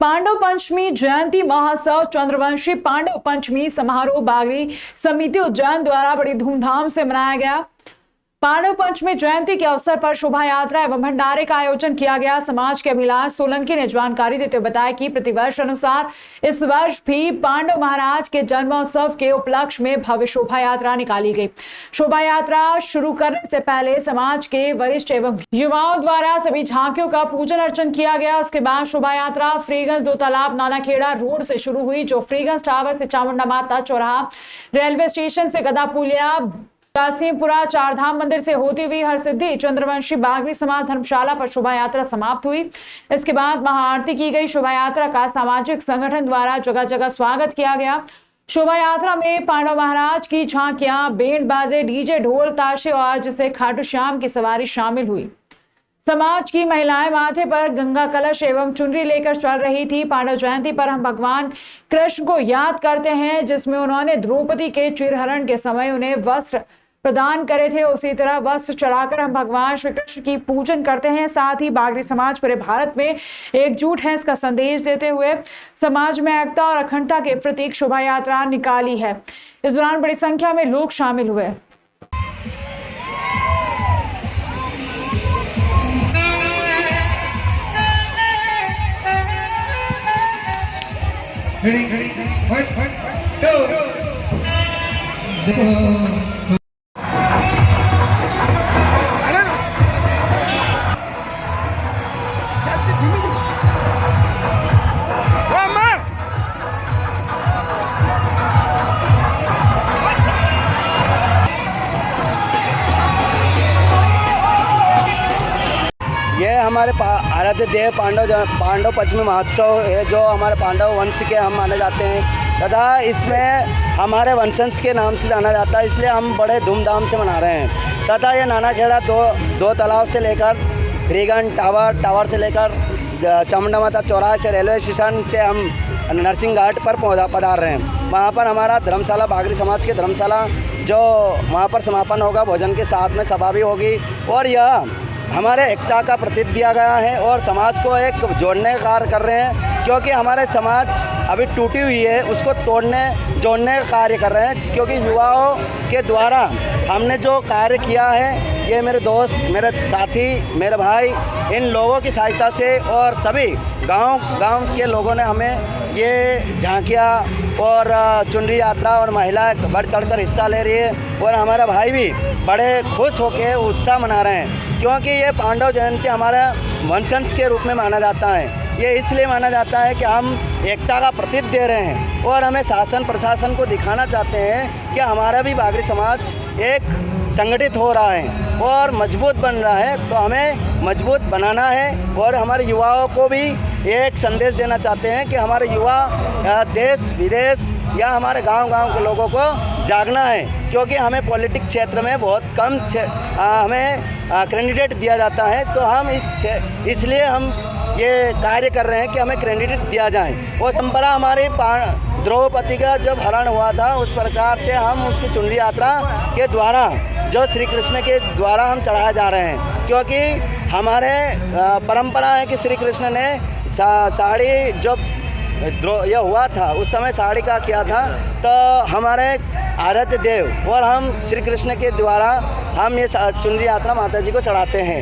पांडव पंचमी जयंती महोत्सव चंद्रवंशी पांडव पंचमी समारोह बागरी समिति उज्जैन द्वारा बड़ी धूमधाम से मनाया गया। पांडव पंचमी जयंती के अवसर पर शोभा यात्रा एवं भंडारे का आयोजन किया गया। समाज के अभिलाष सोलंकी ने जानकारी देते हुए बताया कि प्रतिवर्ष अनुसार इस वर्ष भी पांडव महाराज के जन्मोत्सव के उपलक्ष्य में भव्य शोभा यात्रा निकाली गई। शोभा यात्रा शुरू करने से पहले समाज के वरिष्ठ एवं युवाओं द्वारा सभी झांकियों का पूजन अर्चन किया गया। उसके बाद शोभा यात्रा फ्रीगंज दो तालाब नानाखेड़ा रोड से शुरू हुई, जो फ्रीगंज टावर से चामुंडा माता चौराहा, रेलवे स्टेशन से गदा पुलिया, कासिमपुरा चारधाम मंदिर से होती हुई हरसिद्धि चंद्रवंशी बागरी समाज धर्मशाला पर शोभा यात्रा समाप्त हुई। इसके बाद महाआरती की गई। शोभा यात्रा का सामाजिक संगठन द्वारा जगह जगह स्वागत किया गया। शोभा यात्रा में पांडव महाराज की झांकियां, बैंड बाजे, डीजे, ढोल ताशे और जिसे खाटू श्याम की सवारी शामिल हुई। समाज की महिलाएं माथे पर गंगा कलश एवं चुनरी लेकर चल रही थी। पांडव जयंती पर हम भगवान कृष्ण को याद करते हैं, जिसमें उन्होंने द्रौपदी के चिरहरण के समय उन्हें वस्त्र प्रदान करे थे। उसी तरह वस्त्र चढ़ाकर हम भगवान श्री कृष्ण की पूजन करते हैं। साथ ही बागरी समाज पूरे भारत में एकजुट है, इसका संदेश देते हुए समाज में एकता और अखंडता के प्रतीक शोभा यात्रा निकाली है। इस दौरान बड़ी संख्या में लोग शामिल हुए। ये हमारे आराध्य देव पांडव पंचमी महोत्सव है, जो हमारे पांडव वंश के हम माने जाते हैं तथा इसमें हमारे वंशज के नाम से जाना जाता है, इसलिए हम बड़े धूमधाम से मना रहे हैं। तथा ये नानाखेड़ा दो तालाब से लेकर फ्रीगंज टावर से लेकर चामुंडा माता चौराहे से रेलवे स्टेशन से हम नरसिंह घाट पर पधार रहे हैं। वहाँ पर हमारा धर्मशाला बागरी समाज की धर्मशाला जो वहाँ पर समापन होगा, भोजन के साथ में सभा भी होगी और यह हमारे एकता का प्रतीक दिया गया है और समाज को एक जोड़ने का कार्य कर रहे हैं, क्योंकि हमारे समाज अभी टूटी हुई है, उसको जोड़ने का कार्य कर रहे हैं। क्योंकि युवाओं के द्वारा हमने जो कार्य किया है, ये मेरे दोस्त, मेरे साथी, मेरे भाई, इन लोगों की सहायता से और सभी गांव के लोगों ने हमें ये झांकियाँ और चुनरी यात्रा और महिलाएं बढ़ चढ़कर हिस्सा ले रही है और हमारा भाई भी बड़े खुश होकर उत्साह मना रहे हैं, क्योंकि ये पांडव जयंती हमारे वंशज के रूप में माना जाता है। ये इसलिए माना जाता है कि हम एकता का प्रतीक दे रहे हैं और हमें शासन प्रशासन को दिखाना चाहते हैं कि हमारा भी बागरी समाज एक संगठित हो रहा है और मजबूत बन रहा है। तो हमें मजबूत बनाना है और हमारे युवाओं को भी एक संदेश देना चाहते हैं कि हमारे युवा देश विदेश या हमारे गांव के लोगों को जागना है, क्योंकि हमें पॉलिटिक्स क्षेत्र में बहुत कम हमें कैंडिडेट दिया जाता है। तो हम इसलिए हम ये कार्य कर रहे हैं कि हमें कैंडिडेट दिया जाए। वो परंपरा हमारी द्रौपदी का जब हरण हुआ था, उस प्रकार से हम उसकी चुनरी यात्रा के द्वारा जो श्री कृष्ण के द्वारा हम चढ़ाए जा रहे हैं, क्योंकि हमारे परंपरा है कि श्री कृष्ण ने साड़ी जब यह हुआ था उस समय साड़ी का किया था। तो हमारे आराध्य देव और हम श्री कृष्ण के द्वारा हम ये चुनरी यात्रा माता जी को चढ़ाते हैं।